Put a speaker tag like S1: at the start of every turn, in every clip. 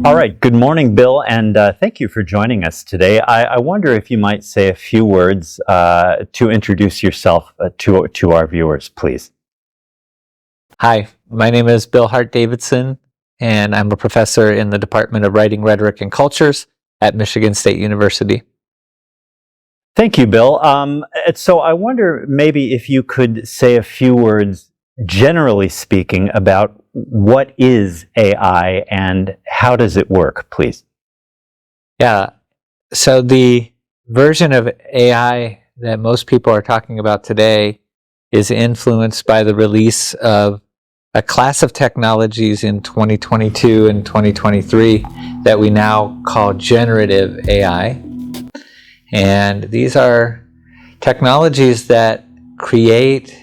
S1: All right, good morning, Bill, and thank you for joining us today. I wonder if you might say a few words to introduce yourself to our viewers, please.
S2: Hi, my name is Bill Hart-Davidson, and I'm a professor in the Department of Writing, Rhetoric, and Cultures at Michigan State University.
S1: Thank you, Bill. So I wonder maybe if you could say a few words, generally speaking, about what is AI and how does it work, please?
S2: Yeah, so the version of AI that most people are talking about today is influenced by the release of a class of technologies in 2022 and 2023 that we now call generative AI. And these are technologies that create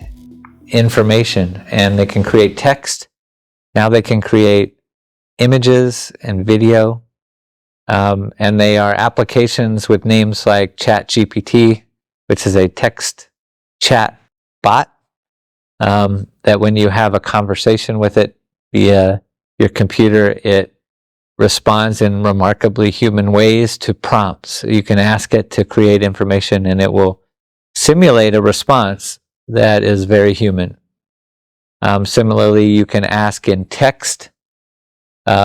S2: information, and they can create text. Now they can create images and video. And they are applications with names like ChatGPT, which is a text chat bot, that when you have a conversation with it via your computer, it responds in remarkably human ways to prompts. You can ask it to create information and it will simulate a response that is very human. Similarly, you can ask in text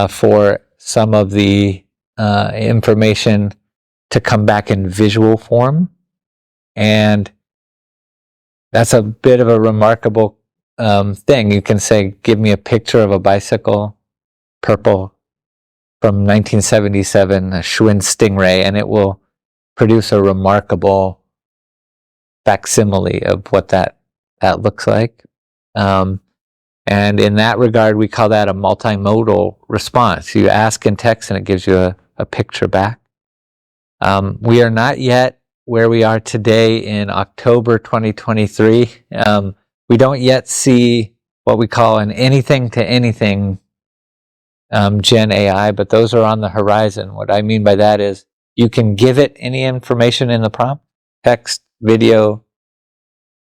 S2: for some of the information to come back in visual form, and that's a bit of a remarkable thing. You can say, give me a picture of a bicycle, purple, from 1977, a Schwinn Stingray, and it will produce a remarkable facsimile of what that looks like. And in that regard, we call that a multimodal response. You ask in text and it gives you a picture back. We are not yet where we are today in October 2023. We don't yet see what we call an anything-to-anything Gen AI, but those are on the horizon. What I mean by that is you can give it any information in the prompt, text, video,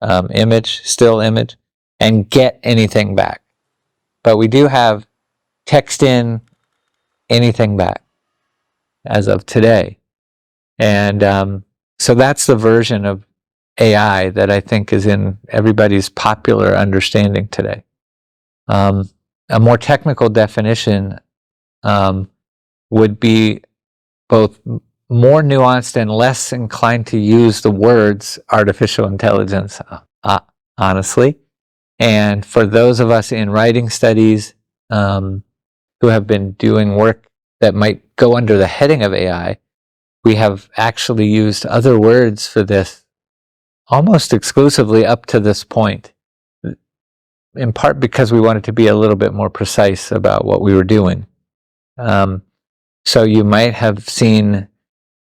S2: image, still image, and get anything back. But we do have text in, anything back as of today. And so that's the version of AI that I think is in everybody's popular understanding today. A more technical definition would be both more nuanced and less inclined to use the words artificial intelligence, honestly. And for those of us in writing studies who have been doing work that might go under the heading of AI, we have actually used other words for this almost exclusively up to this point, in part because we wanted to be a little bit more precise about what we were doing. So you might have seen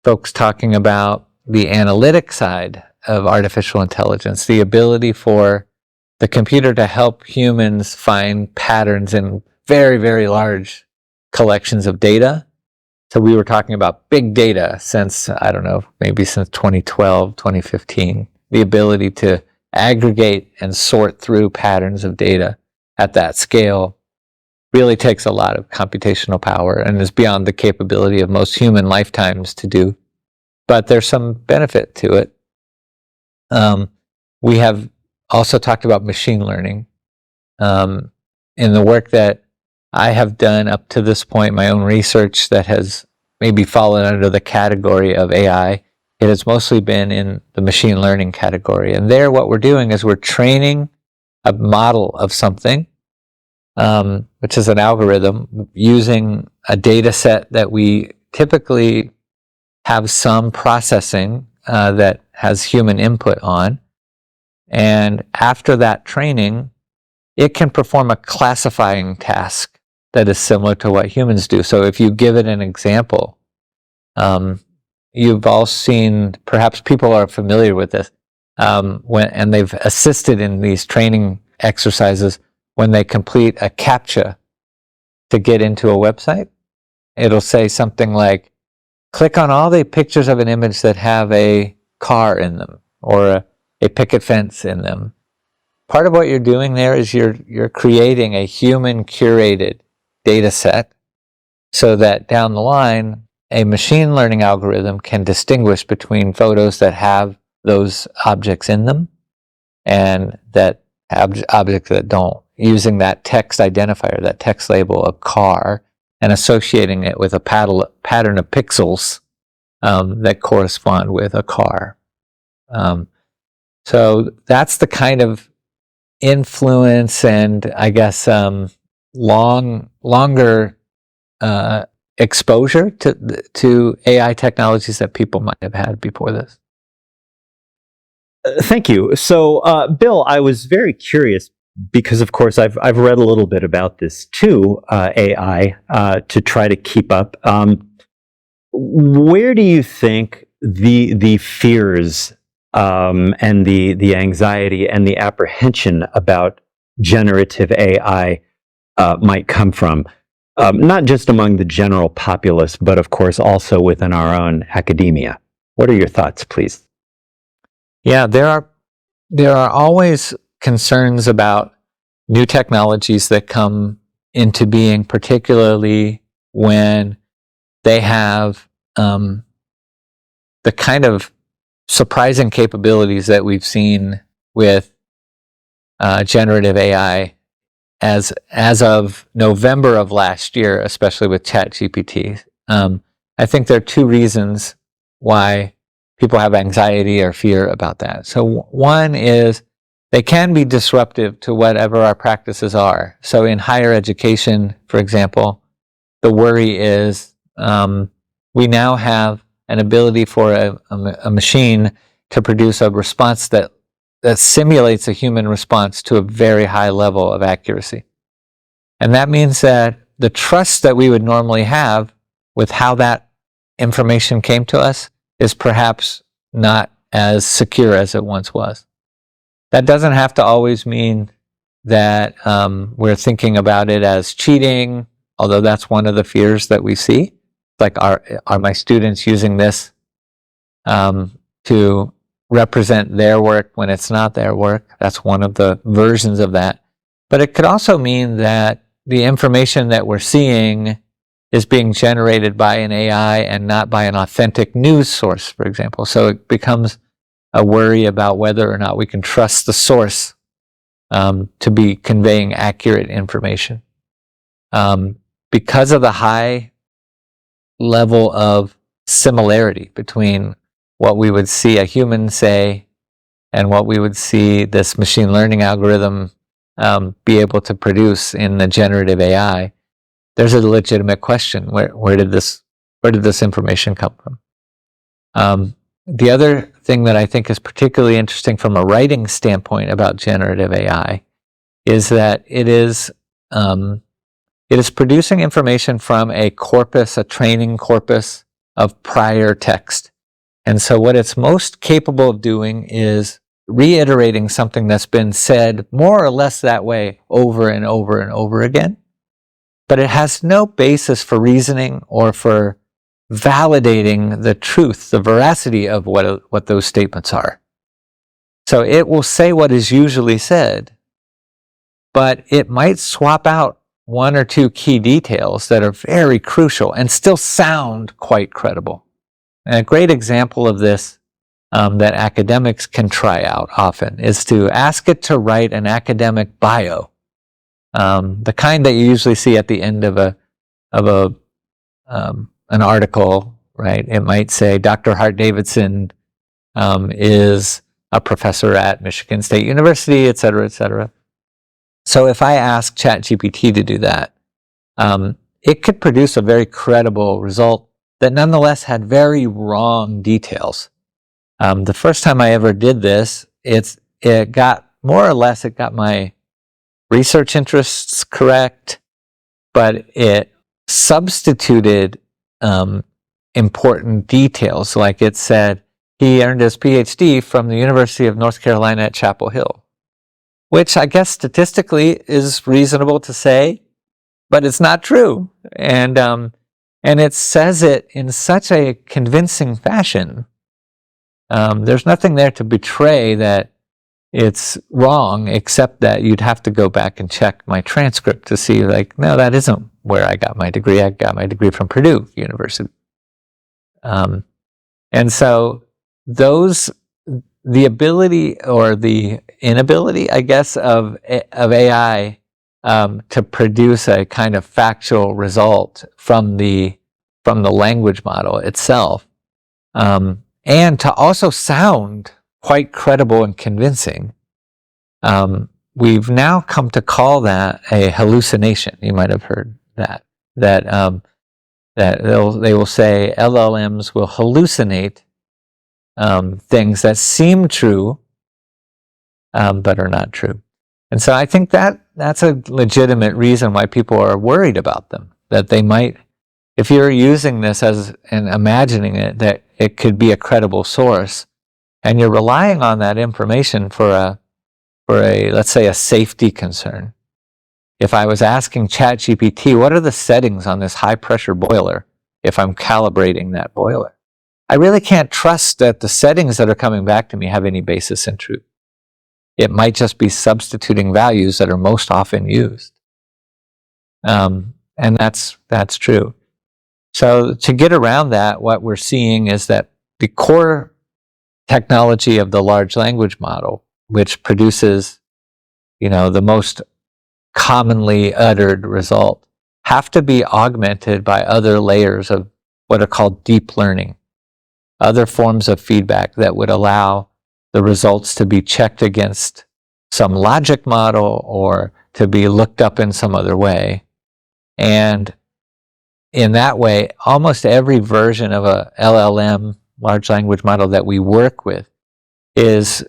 S2: folks talking about the analytic side of artificial intelligence, the ability for the computer to help humans find patterns in very, very large collections of data. So we were talking about big data since, I don't know, maybe since 2012, 2015, the ability to aggregate and sort through patterns of data at that scale really takes a lot of computational power and is beyond the capability of most human lifetimes to do. But there's some benefit to it. We have also talked about machine learning. In the work that I have done up to this point, my own research that has maybe fallen under the category of AI, it has mostly been in the machine learning category. And there what we're doing is we're training a model of something, which is an algorithm, using a data set that we typically have some processing that has human input on. And after that training, it can perform a classifying task that is similar to what humans do. So if you give it an example, you've all seen, perhaps people are familiar with this, and they've assisted in these training exercises when they complete a CAPTCHA to get into a website. It'll say something like, click on all the pictures of an image that have a car in them or a picket fence in them. Part of what you're doing there is you're creating a human curated data set so that down the line, a machine learning algorithm can distinguish between photos that have those objects in them and that objects that don't, using that text identifier, that text label of car, and associating it with a pattern of pixels that correspond with a car. So that's the kind of influence and, I guess, longer exposure to AI technologies that people might have had before this.
S1: Thank you. So, Bill, I was very curious because, of course, I've read a little bit about this too, AI, to try to keep up. Where do you think the fears and the anxiety and the apprehension about generative AI might come from? Not just among the general populace, but of course also within our own academia. What are your thoughts, please?
S2: Yeah, there are always concerns about new technologies that come into being, particularly when they have the kind of surprising capabilities that we've seen with generative AI as of November of last year, especially with ChatGPT. I think there are two reasons why people have anxiety or fear about that. So one is they can be disruptive to whatever our practices are. So in higher education, for example, the worry is we now have an ability for a machine to produce a response that simulates a human response to a very high level of accuracy. And that means that the trust that we would normally have with how that information came to us is perhaps not as secure as it once was. That doesn't have to always mean that we're thinking about it as cheating, although that's one of the fears that we see. Like, are my students using this to represent their work when it's not their work? That's one of the versions of that. But it could also mean that the information that we're seeing is being generated by an AI and not by an authentic news source, for example. So it becomes a worry about whether or not we can trust the source to be conveying accurate information. Because of the high level of similarity between what we would see a human say and what we would see this machine learning algorithm be able to produce in the generative AI, there's a legitimate question: where did this information come from? The other thing that I think is particularly interesting from a writing standpoint about generative AI is that it is producing information from a corpus, a training corpus of prior text. And so what it's most capable of doing is reiterating something that's been said more or less that way over and over and over again. But it has no basis for reasoning or for validating the truth, the veracity of what those statements are. So it will say what is usually said, but it might swap out one or two key details that are very crucial and still sound quite credible. And a great example of this that academics can try out often is to ask it to write an academic bio, the kind that you usually see at the end of an article, right? It might say Dr. Hart-Davidson is a professor at Michigan State University, et cetera, et cetera. So if I ask ChatGPT to do that, it could produce a very credible result that nonetheless had very wrong details. The first time I ever did this, it got my research interests correct, but it substituted important details. Like it said, he earned his PhD from the University of North Carolina at Chapel Hill, which I guess statistically is reasonable to say, but it's not true. And it says it in such a convincing fashion. There's nothing there to betray that it's wrong, except that you'd have to go back and check my transcript to see, like, no, that isn't where I got my degree. I got my degree from Purdue University. And so the ability or the inability, I guess, of AI to produce a kind of factual result from the language model itself, and to also sound quite credible and convincing. We've now come to call that a hallucination. You might have heard that they will say LLMs will hallucinate things that seem true, but are not true. And so I think that's a legitimate reason why people are worried about them, that they might, if you're using this and imagining it, that it could be a credible source, and you're relying on that information for a let's say a safety concern. If I was asking ChatGPT, what are the settings on this high pressure boiler if I'm calibrating that boiler? I really can't trust that the settings that are coming back to me have any basis in truth. It might just be substituting values that are most often used. And that's true. So to get around that, what we're seeing is that the core technology of the large language model, which produces, the most commonly uttered result, have to be augmented by other layers of what are called deep learning, other forms of feedback that would allow the results to be checked against some logic model or to be looked up in some other way. And in that way, almost every version of a LLM, large language model, that we work with is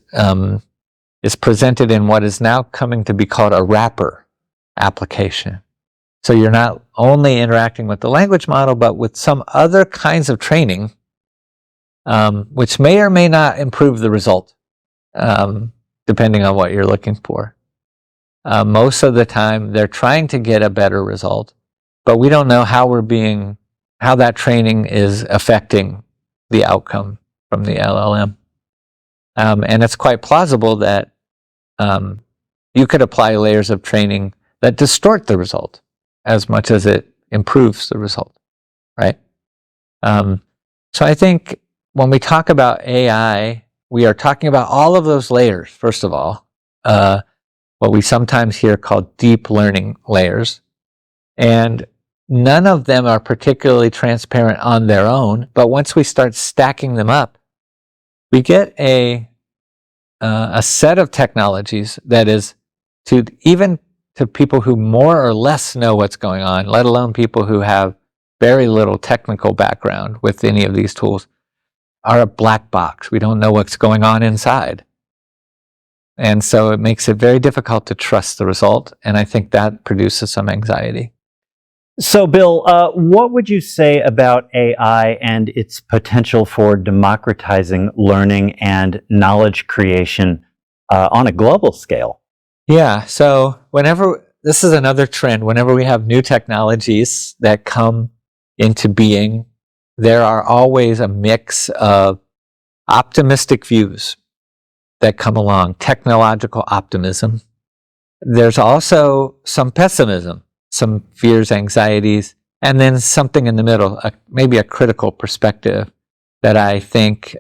S2: presented in what is now coming to be called a wrapper application. So you're not only interacting with the language model, but with some other kinds of training, which may or may not improve the result, depending on what you're looking for. Most of the time, they're trying to get a better result, but we don't know how that training is affecting the outcome from the LLM. And it's quite plausible that you could apply layers of training that distort the result as much as it improves the result, right? So I think when we talk about AI, we are talking about all of those layers, first of all, what we sometimes hear called deep learning layers. And none of them are particularly transparent on their own, but once we start stacking them up, we get a set of technologies that is even to people who more or less know what's going on, let alone people who have very little technical background with any of these tools, are a black box. We don't know what's going on inside. And so it makes it very difficult to trust the result, and I think that produces some anxiety.
S1: So, Bill, what would you say about AI and its potential for democratizing learning and knowledge creation on a global scale?
S2: Yeah, so this is another trend. Whenever we have new technologies that come into being, there are always a mix of optimistic views that come along, technological optimism. There's also some pessimism, some fears, anxieties, and then something in the middle, maybe a critical perspective that I think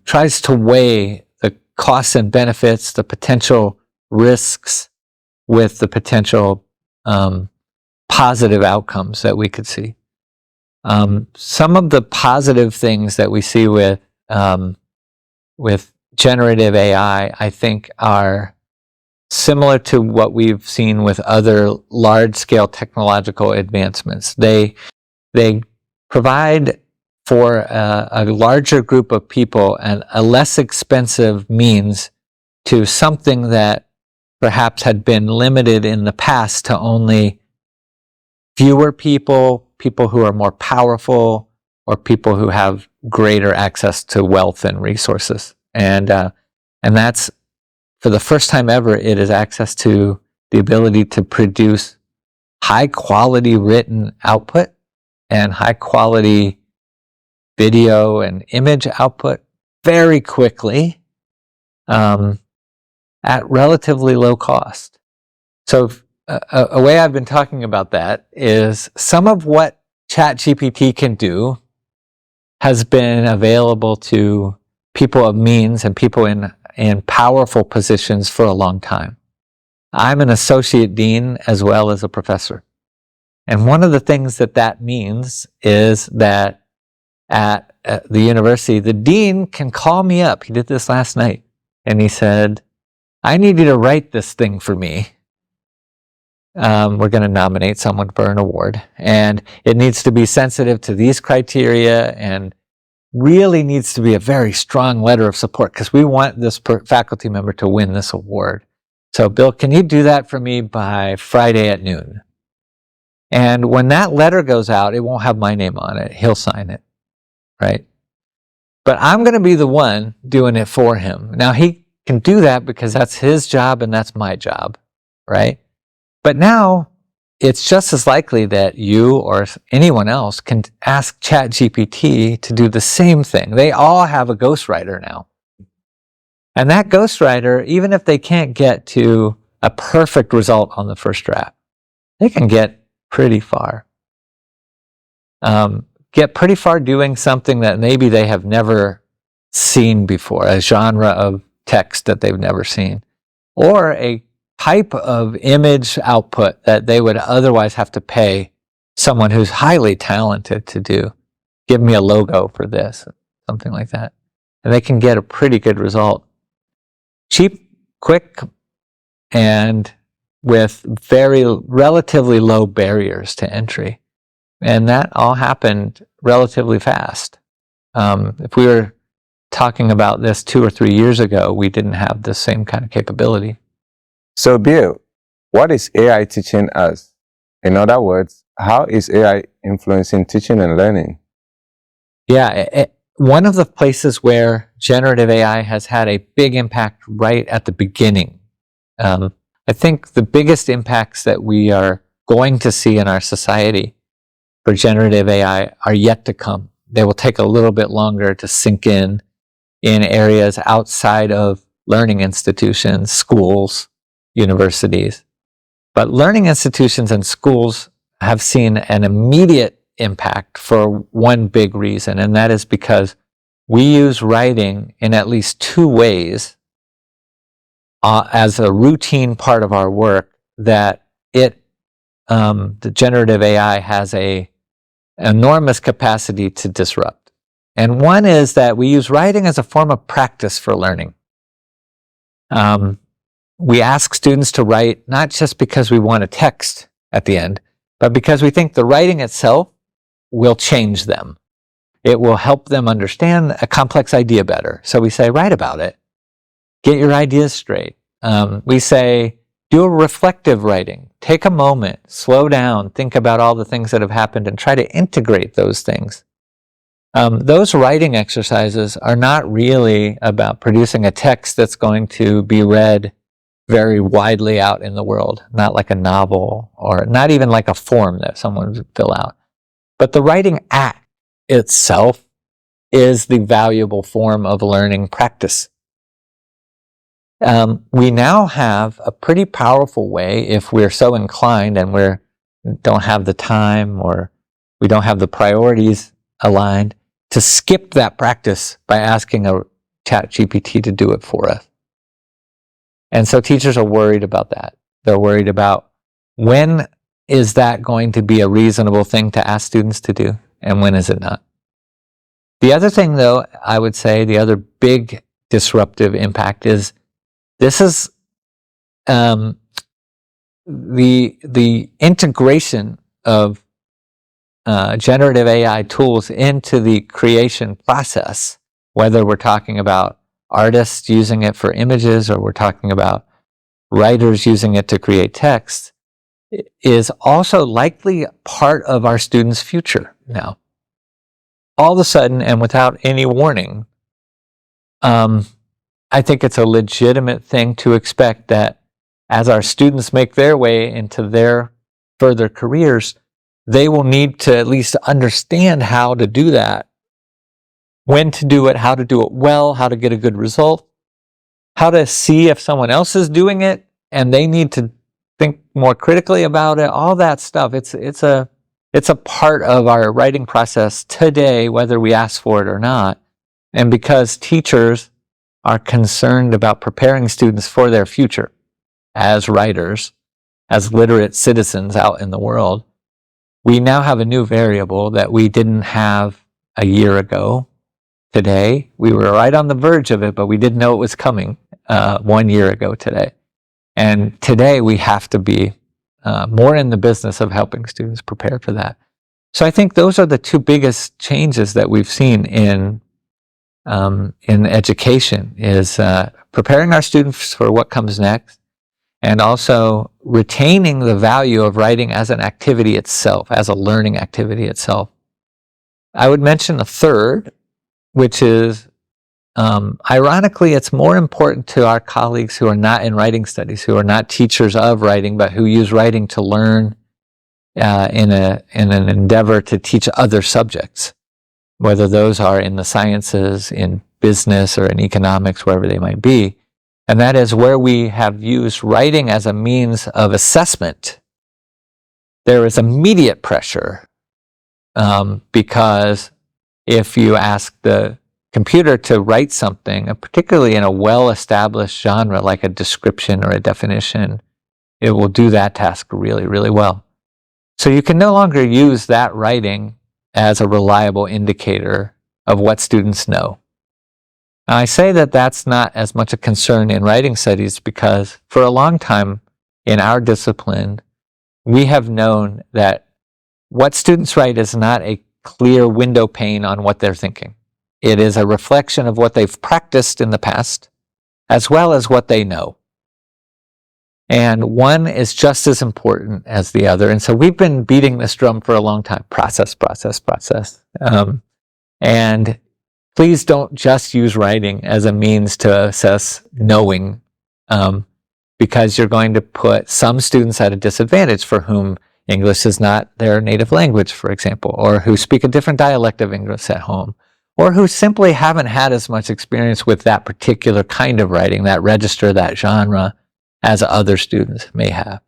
S2: tries to weigh the costs and benefits, the potential risks with the potential positive outcomes that we could see. Some of the positive things that we see with generative AI, I think, are similar to what we've seen with other large-scale technological advancements. They provide for a larger group of people and a less expensive means to something that perhaps had been limited in the past to only fewer people who are more powerful, or people who have greater access to wealth and resources. And that's, for the first time ever, it is access to the ability to produce high quality written output and high quality video and image output very quickly at relatively low cost. So a way I've been talking about that is some of what ChatGPT can do has been available to people of means and people in powerful positions for a long time. I'm an associate dean as well as a professor. And one of the things that means is that at the university, the dean can call me up. He did this last night. And he said, I need you to write this thing for me. We're going to nominate someone for an award. And it needs to be sensitive to these criteria and really needs to be a very strong letter of support because we want this faculty member to win this award. So Bill, can you do that for me by Friday at noon? And when that letter goes out, it won't have my name on it. He'll sign it, right? But I'm going to be the one doing it for him. Now he can do that because that's his job and that's my job, right? But now it's just as likely that you or anyone else can ask ChatGPT to do the same thing. They all have a ghostwriter now. And that ghostwriter, even if they can't get to a perfect result on the first draft, they can get pretty far. Get pretty far doing something that maybe they have never seen before, a genre of text that they've never seen, or a type of image output that they would otherwise have to pay someone who's highly talented to do. Give me a logo for this, something like that. And they can get a pretty good result. Cheap, quick, and with very relatively low barriers to entry. And that all happened relatively fast. If we were talking about this 2 or 3 years ago, we didn't have the same kind of capability.
S3: So Bill, what is AI teaching us? In other words, how is AI influencing teaching and learning?
S2: Yeah, one of the places where generative AI has had a big impact right at the beginning. I think the biggest impacts that we are going to see in our society for generative AI are yet to come. They will take a little bit longer to sink in areas outside of learning institutions, schools, universities. But learning institutions and schools have seen an immediate impact for one big reason, and that is because we use writing in at least 2 ways as a routine part of our work that the generative AI has a enormous capacity to disrupt. And one is that we use writing as a form of practice for learning. We ask students to write not just because we want a text at the end, but because we think the writing itself will change them. It will help them understand a complex idea better. So we say, write about it. Get your ideas straight. We say, do a reflective writing. Take a moment, slow down, think about all the things that have happened and try to integrate those things. Those writing exercises are not really about producing a text that's going to be read very widely out in the world, not like a novel or not even like a form that someone would fill out. But the writing act itself is the valuable form of learning practice. We now have a pretty powerful way, if we're so inclined and we don't have the time or we don't have the priorities aligned, to skip that practice by asking a ChatGPT to do it for us. And so teachers are worried about that. They're worried about when is that going to be a reasonable thing to ask students to do and when is it not. The other thing, though, I would say the other big disruptive impact is this is the integration of generative AI tools into the creation process, whether we're talking about artists using it for images or we're talking about writers using it to create text, is also likely part of our students' future now. All of a sudden, and without any warning, I think it's a legitimate thing to expect that as our students make their way into their further careers, they will need to at least understand how to do that, when to do it, how to do it well, how to get a good result, how to see if someone else is doing it, and they need to think more critically about it, all that stuff. It's a part of our writing process today, whether we ask for it or not. And because teachers are concerned about preparing students for their future as writers, as literate citizens out in the world, we now have a new variable that we didn't have a year ago. Today, we were right on the verge of it, but we didn't know it was coming 1 year ago today. And today we have to be more in the business of helping students prepare for that. So I think those are the two biggest changes that we've seen in education, is preparing our students for what comes next, and also retaining the value of writing as an activity itself, as a learning activity itself. I would mention a third, which is, ironically, it's more important to our colleagues who are not in writing studies, who are not teachers of writing, but who use writing to learn in an endeavor to teach other subjects, whether those are in the sciences, in business, or in economics, wherever they might be. And that is where we have used writing as a means of assessment. There is immediate pressure because if you ask the computer to write something, particularly in a well-established genre like a description or a definition, it will do that task really, really well. So you can no longer use that writing as a reliable indicator of what students know. Now, I say that that's not as much a concern in writing studies because for a long time in our discipline, we have known that what students write is not a clear window pane on what they're thinking. It is a reflection of what they've practiced in the past, as well as what they know. And one is just as important as the other. And so we've been beating this drum for a long time. Process, process, process. And please don't just use writing as a means to assess knowing, because you're going to put some students at a disadvantage for whom English is not their native language, for example, or who speak a different dialect of English at home, or who simply haven't had as much experience with that particular kind of writing, that register, that genre, as other students may have.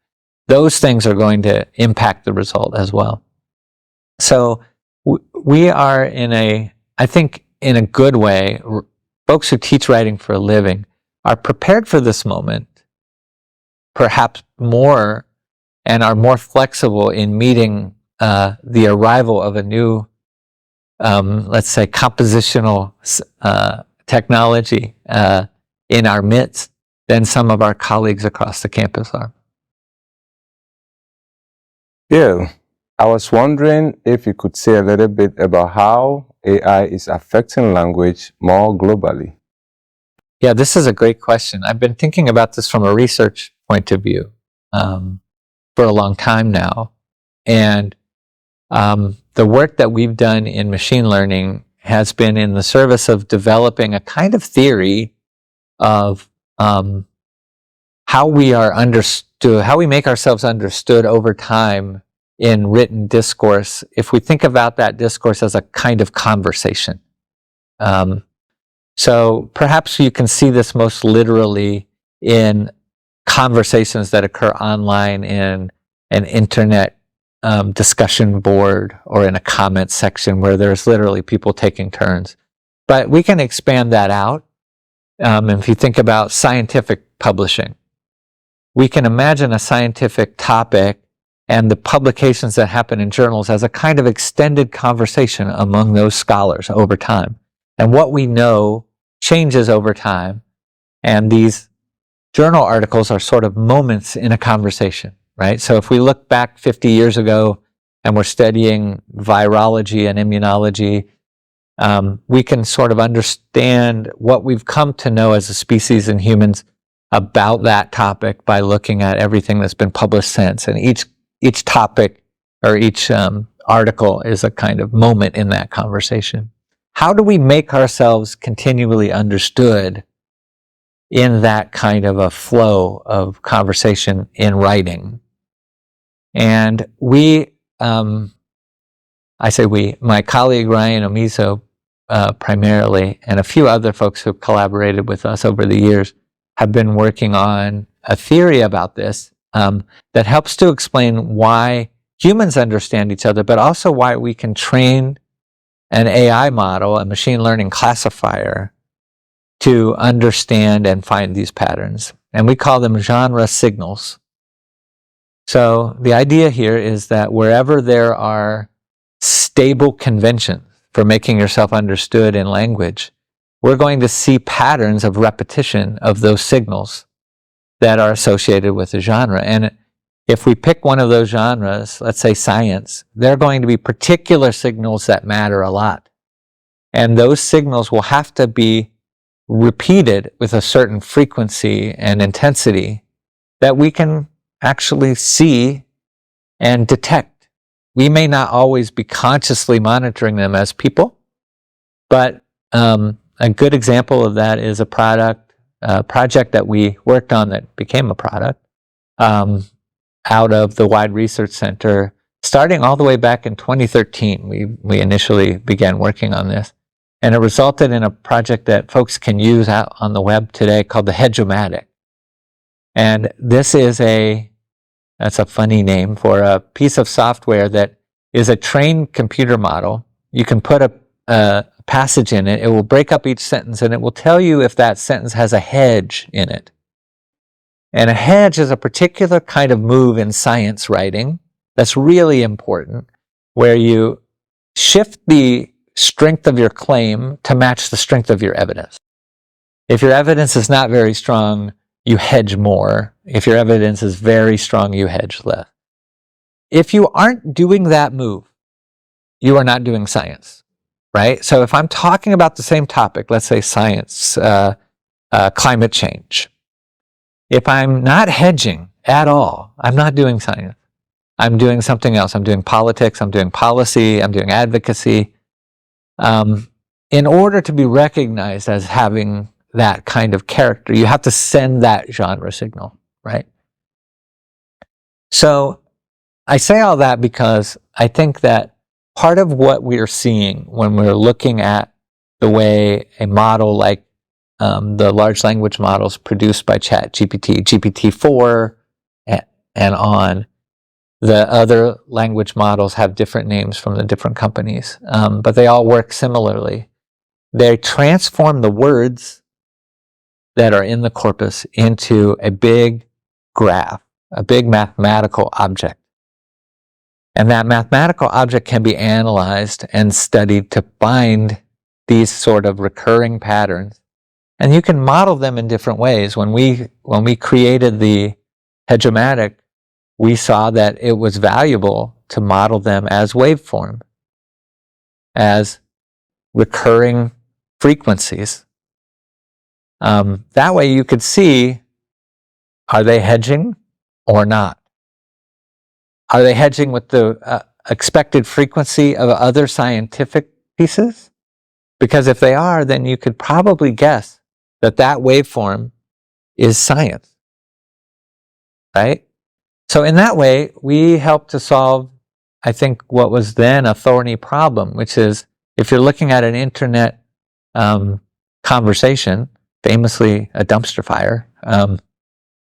S2: Those things are going to impact the result as well. So we are I think in a good way, folks who teach writing for a living are prepared for this moment, perhaps more, and are more flexible in meeting the arrival of a new, let's say, compositional technology in our midst than some of our colleagues across the campus are.
S3: Yeah, I was wondering if you could say a little bit about how AI is affecting language more globally.
S2: Yeah, this is a great question. I've been thinking about this from a research point of view for a long time now. And the work that we've done in machine learning has been in the service of developing a kind of theory of how we are understood, how we make ourselves understood over time in written discourse, if we think about that discourse as a kind of conversation. So perhaps you can see this most literally in conversations that occur online in an internet discussion board or in a comment section where there's literally people taking turns. But we can expand that out. If you think about scientific publishing, we can imagine a scientific topic and the publications that happen in journals as a kind of extended conversation among those scholars over time. And what we know changes over time. And these journal articles are sort of moments in a conversation, right? So if we look back 50 years ago and we're studying virology and immunology, we can sort of understand what we've come to know as a species in humans about that topic by looking at everything that's been published since. And each topic or each article is a kind of moment in that conversation. How do we make ourselves continually understood in that kind of a flow of conversation in writing? And we, I say we, my colleague Ryan Omizo primarily, and a few other folks who have collaborated with us over the years, have been working on a theory about this. that helps to explain why humans understand each other, but also why we can train an AI model, a machine learning classifier, to understand and find these patterns. And we call them genre signals. So the idea here is that wherever there are stable conventions for making yourself understood in language, we're going to see patterns of repetition of those signals that are associated with the genre. And if we pick one of those genres, let's say science, there are going to be particular signals that matter a lot. And those signals will have to be repeated with a certain frequency and intensity that we can actually see and detect. We may not always be consciously monitoring them as people, but a good example of that is a project that we worked on that became a product out of the Wide Research Center, starting all the way back in 2013. We initially began working on this, and it resulted in a project that folks can use out on the web today called the Hedge-O-Matic. And this is that's a funny name for a piece of software that is a trained computer model. You can put a passage in it, it will break up each sentence, and it will tell you if that sentence has a hedge in it. And a hedge is a particular kind of move in science writing that's really important, where you shift the strength of your claim to match the strength of your evidence. If your evidence is not very strong, you hedge more. If your evidence is very strong, you hedge less. If you aren't doing that move, you are not doing science, right? So if I'm talking about the same topic, let's say science, climate change, if I'm not hedging at all, I'm not doing science. I'm doing something else. I'm doing politics, I'm doing policy, I'm doing advocacy. In order to be recognized as having that kind of character, you have to send that genre signal, right? So I say all that because I think that part of what we are seeing when we're looking at the way a model like the large language models produced by ChatGPT, GPT-4, and on, the other language models have different names from the different companies, but they all work similarly. They transform the words that are in the corpus into a big graph, a big mathematical object. And that mathematical object can be analyzed and studied to find these sort of recurring patterns. And you can model them in different ways. When we created the Hedge-O-Matic, we saw that it was valuable to model them as waveform, as recurring frequencies. That way you could see, are they hedging or not? Are they hedging with the expected frequency of other scientific pieces? Because if they are, then you could probably guess that that waveform is science, right? So in that way, we help to solve, I think, what was then a thorny problem, which is if you're looking at an internet conversation, famously a dumpster fire,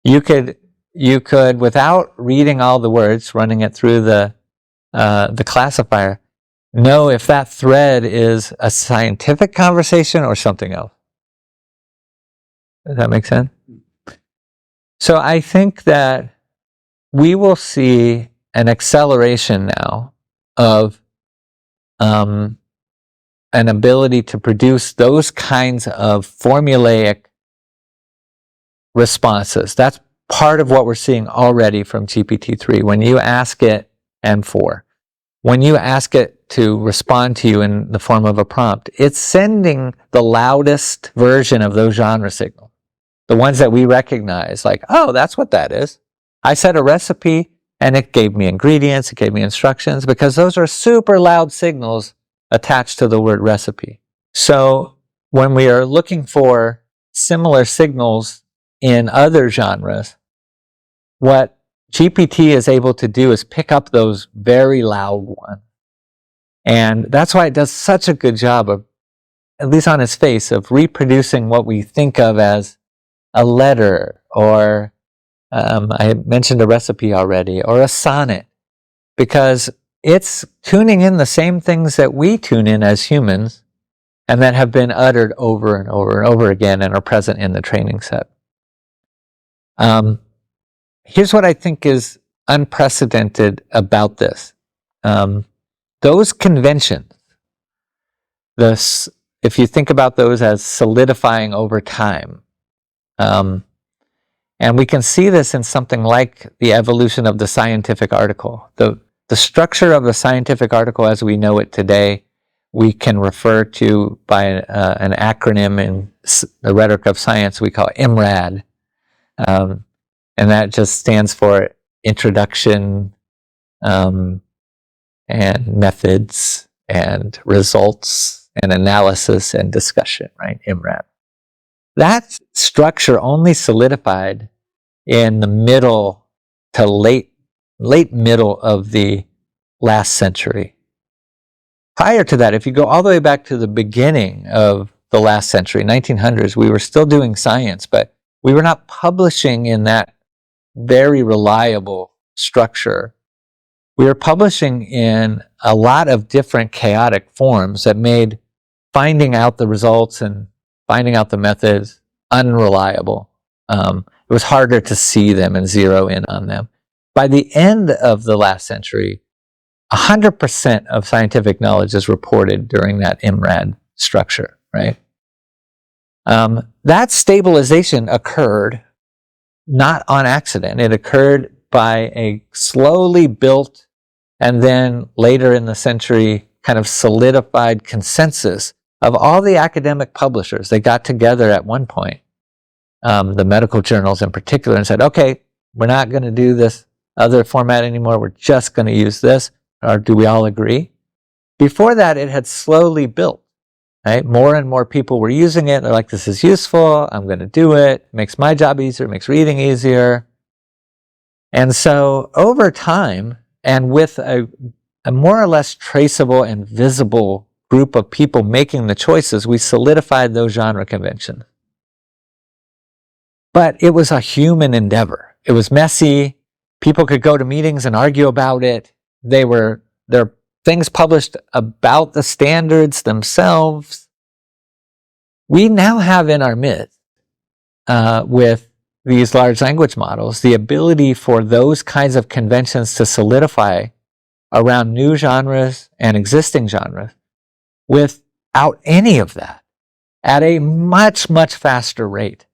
S2: you could, without reading all the words, running it through the classifier, know if that thread is a scientific conversation or something else. Does that make sense? So I think that we will see an acceleration now of an ability to produce those kinds of formulaic responses. That's part of what we're seeing already from GPT-3. When you ask it, and 4, when you ask it to respond to you in the form of a prompt, it's sending the loudest version of those genre signals. The ones that we recognize, like, oh, that's what that is. I said a recipe, and it gave me ingredients, it gave me instructions, because those are super loud signals attached to the word recipe. So when we are looking for similar signals in other genres, what GPT is able to do is pick up those very loud ones. And that's why it does such a good job of, at least on its face, of reproducing what we think of as a letter or I mentioned a recipe already, or a sonnet, because it's tuning in the same things that we tune in as humans and that have been uttered over and over and over again and are present in the training set. Here's what I think is unprecedented about this. Those conventions, if you think about those as solidifying over time, and we can see this in something like the evolution of the scientific article. The structure of the scientific article as we know it today, we can refer to by an acronym in the rhetoric of science we call IMRAD. And that just stands for Introduction and Methods and Results and Analysis and Discussion, right? IMRAD. That structure only solidified in the middle to late middle of the last century. Prior to that, if you go all the way back to the beginning of the last century, 1900s, we were still doing science, but we were not publishing in that very reliable structure. We were publishing in a lot of different chaotic forms that made finding out the results and finding out the methods unreliable. It was harder to see them and zero in on them. By the end of the last century, 100% of scientific knowledge is reported during that IMRAD structure, right? That stabilization occurred not on accident. It occurred by a slowly built and then later in the century kind of solidified consensus of all the academic publishers. They got together at one point, the medical journals in particular, and said, okay, we're not going to do this other format anymore. We're just going to use this. Or do we all agree? Before that, it had slowly built, right? More and more people were using it. They're like, this is useful. I'm going to do it. It makes my job easier. It makes reading easier. And so over time, and with a more or less traceable and visible group of people making the choices, we solidified those genre conventions. But it was a human endeavor. It was messy. People could go to meetings and argue about it. There are things published about the standards themselves. We now have in our midst, with these large language models, the ability for those kinds of conventions to solidify around new genres and existing genres without any of that at a much, much faster rate.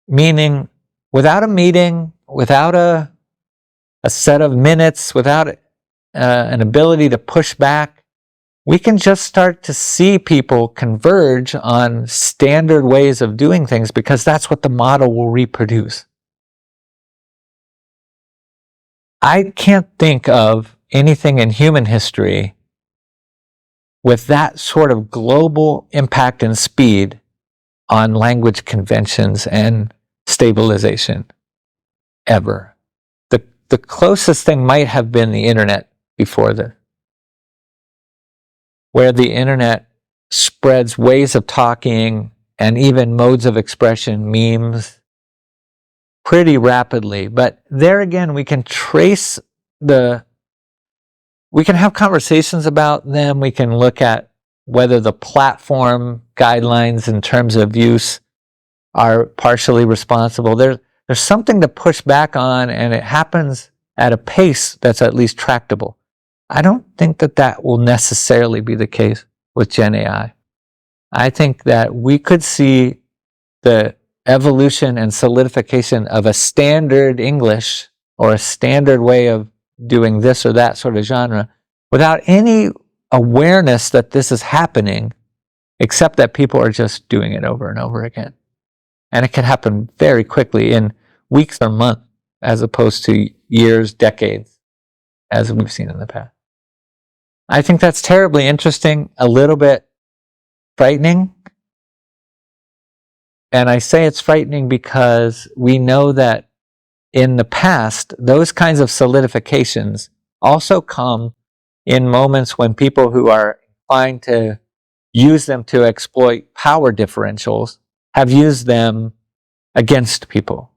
S2: Meaning, without a meeting, without a set of minutes, without an ability to push back, we can just start to see people converge on standard ways of doing things because that's what the model will reproduce. I can't think of anything in human history with that sort of global impact and speed on language conventions and stabilization ever. The closest thing might have been the internet before this, where the internet spreads ways of talking and even modes of expression, memes, pretty rapidly. But there again, we can trace we can have conversations about them. We can look at whether the platform guidelines in terms of use are partially responsible. There's something to push back on, and it happens at a pace that's at least tractable. I don't think that will necessarily be the case with Gen AI. I think that we could see the evolution and solidification of a standard English or a standard way of doing this or that sort of genre without any awareness that this is happening, except that people are just doing it over and over again. And it can happen very quickly in weeks or months, as opposed to years, decades, as we've seen in the past. I think that's terribly interesting, a little bit frightening. And I say it's frightening because we know that in the past, those kinds of solidifications also come in moments when people who are inclined to use them to exploit power differentials have used them against people.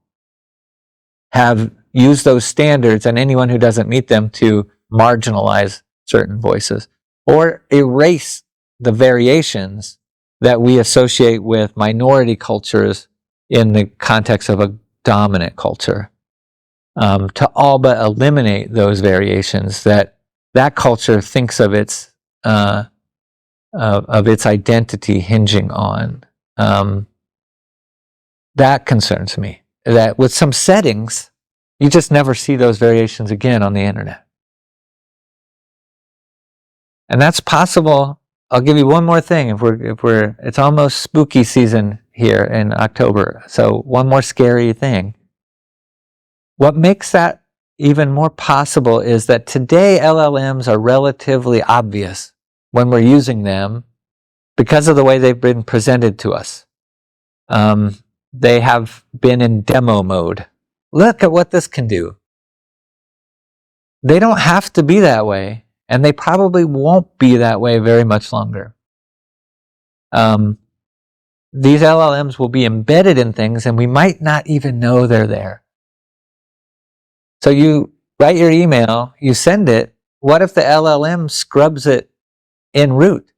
S2: have used those standards and anyone who doesn't meet them to marginalize certain voices or erase the variations that we associate with minority cultures in the context of a dominant culture, to all but eliminate those variations that culture thinks of its identity hinging on. That concerns me. That with some settings, you just never see those variations again on the internet. And that's possible. I'll give you one more thing. It's almost spooky season here in October. So one more scary thing. What makes that even more possible is that today LLMs are relatively obvious when we're using them because of the way they've been presented to us. They have been in demo mode. Look at what this can do. They don't have to be that way, and they probably won't be that way very much longer. These LLMs will be embedded in things, and we might not even know they're there. So you write your email, you send it. What if the LLM scrubs it en route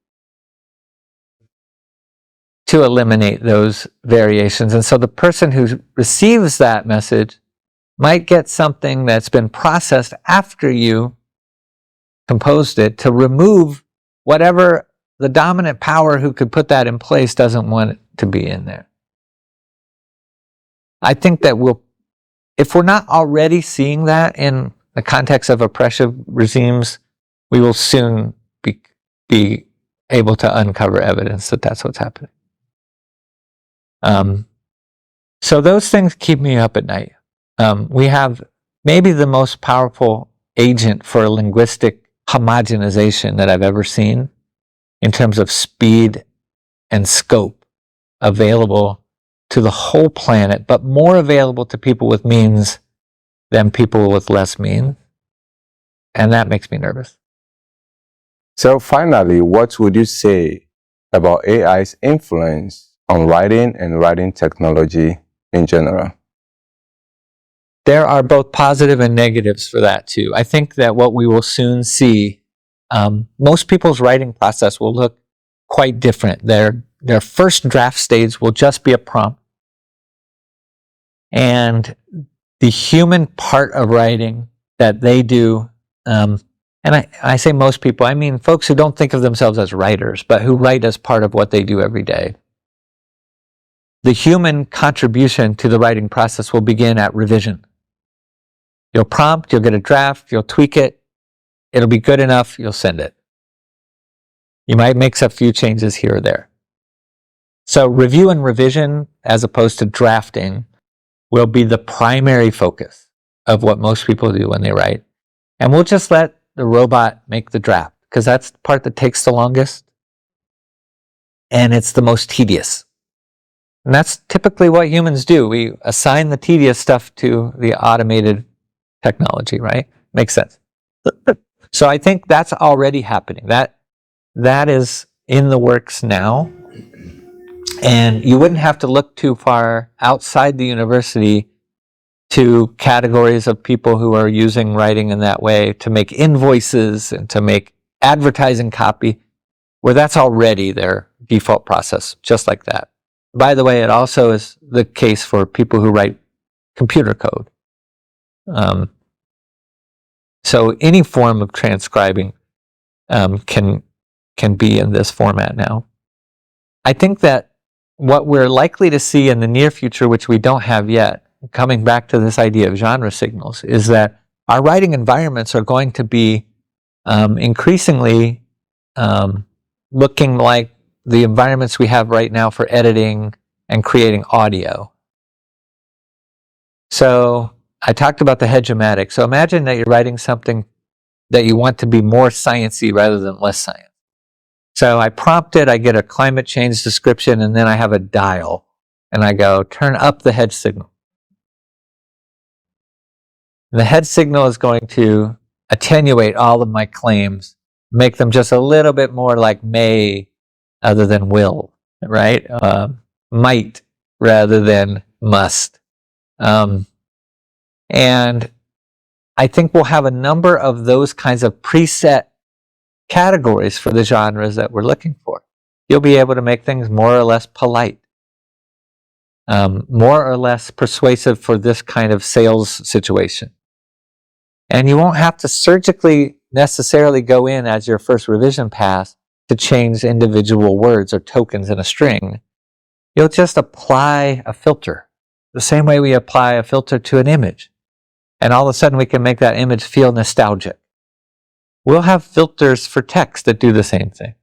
S2: to eliminate those variations? And so the person who receives that message might get something that's been processed after you composed it to remove whatever the dominant power who could put that in place doesn't want it to be in there. I think that if we're not already seeing that in the context of oppressive regimes, we will soon be able to uncover evidence that that's what's happening. So those things keep me up at night. We have maybe the most powerful agent for linguistic homogenization that I've ever seen in terms of speed and scope available to the whole planet, but more available to people with means than people with less means. And that makes me nervous.
S3: So finally, what would you say about AI's influence on writing and writing technology in general?
S2: There are both positive and negatives for that too. I think that what we will soon see, most people's writing process will look quite different. Their first draft stage will just be a prompt. And the human part of writing that they do, and I say most people, I mean folks who don't think of themselves as writers, but who write as part of what they do every day. The human contribution to the writing process will begin at revision. You'll prompt, you'll get a draft, you'll tweak it, it'll be good enough, you'll send it. You might make a few changes here or there. So review and revision, as opposed to drafting, will be the primary focus of what most people do when they write. And we'll just let the robot make the draft, because that's the part that takes the longest, and it's the most tedious. And that's typically what humans do. We assign the tedious stuff to the automated technology, right? Makes sense. So I think that's already happening. That is in the works now. And you wouldn't have to look too far outside the university to categories of people who are using writing in that way to make invoices and to make advertising copy, where that's already their default process, just like that. By the way, it also is the case for people who write computer code. So any form of transcribing can be in this format now. I think that what we're likely to see in the near future, which we don't have yet, coming back to this idea of genre signals, is that our writing environments are going to be increasingly looking like the environments we have right now for editing and creating audio. So I talked about the hegemotic. So imagine that you're writing something that you want to be more sciencey rather than less science. So I prompt it, I get a climate change description, and then I have a dial. And I go, turn up the head signal. The head signal is going to attenuate all of my claims, make them just a little bit more like may other than will, right? Might rather than must. And I think we'll have a number of those kinds of preset categories for the genres that we're looking for. You'll be able to make things more or less polite, more or less persuasive for this kind of sales situation. And you won't have to surgically necessarily go in as your first revision pass to change individual words or tokens in a string. You'll just apply a filter, the same way we apply a filter to an image. And all of a sudden we can make that image feel nostalgic. We'll have filters for text that do the same thing.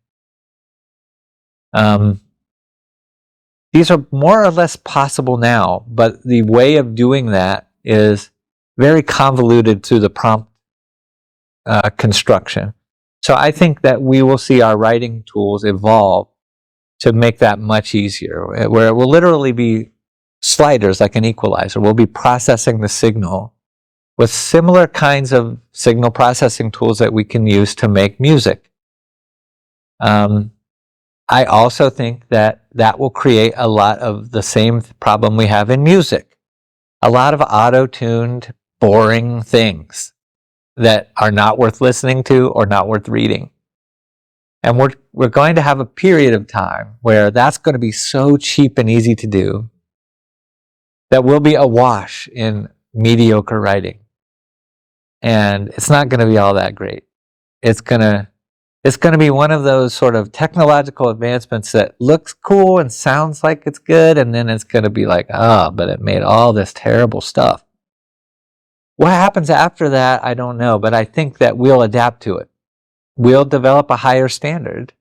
S2: These are more or less possible now, but the way of doing that is very convoluted through the prompt construction. So I think that we will see our writing tools evolve to make that much easier, where it will literally be sliders like an equalizer. We'll be processing the signal with similar kinds of signal processing tools that we can use to make music. I also think that that will create a lot of the same problem we have in music. A lot of auto-tuned, boring things that are not worth listening to or not worth reading. And we're going to have a period of time where that's going to be so cheap and easy to do that we'll be awash in mediocre writing. And it's not going to be all that great. It's going to be one of those sort of technological advancements that looks cool and sounds like it's good, and then it's going to be like, oh, but it made all this terrible stuff. What happens after that, I don't know, but I think that we'll adapt to it. We'll develop a higher standard.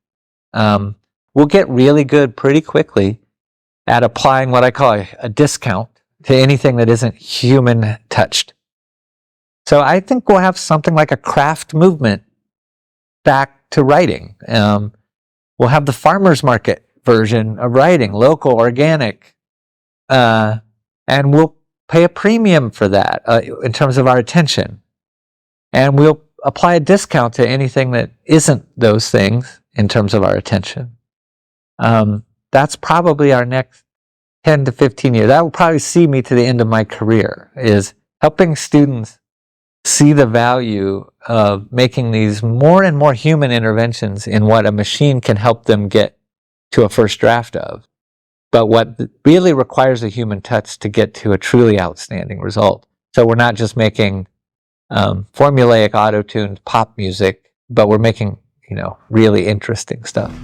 S2: We'll get really good pretty quickly at applying what I call a discount to anything that isn't human touched. So I think we'll have something like a craft movement back to writing. We'll have the farmer's market version of writing, local, organic, and we'll pay a premium for that in terms of our attention. And we'll apply a discount to anything that isn't those things in terms of our attention. That's probably our next 10 to 15 years. That will probably see me to the end of my career, is helping students see the value of making these more and more human interventions in what a machine can help them get to a first draft of, but what really requires a human touch to get to a truly outstanding result. So we're not just making formulaic auto-tuned pop music, but we're making, really interesting stuff.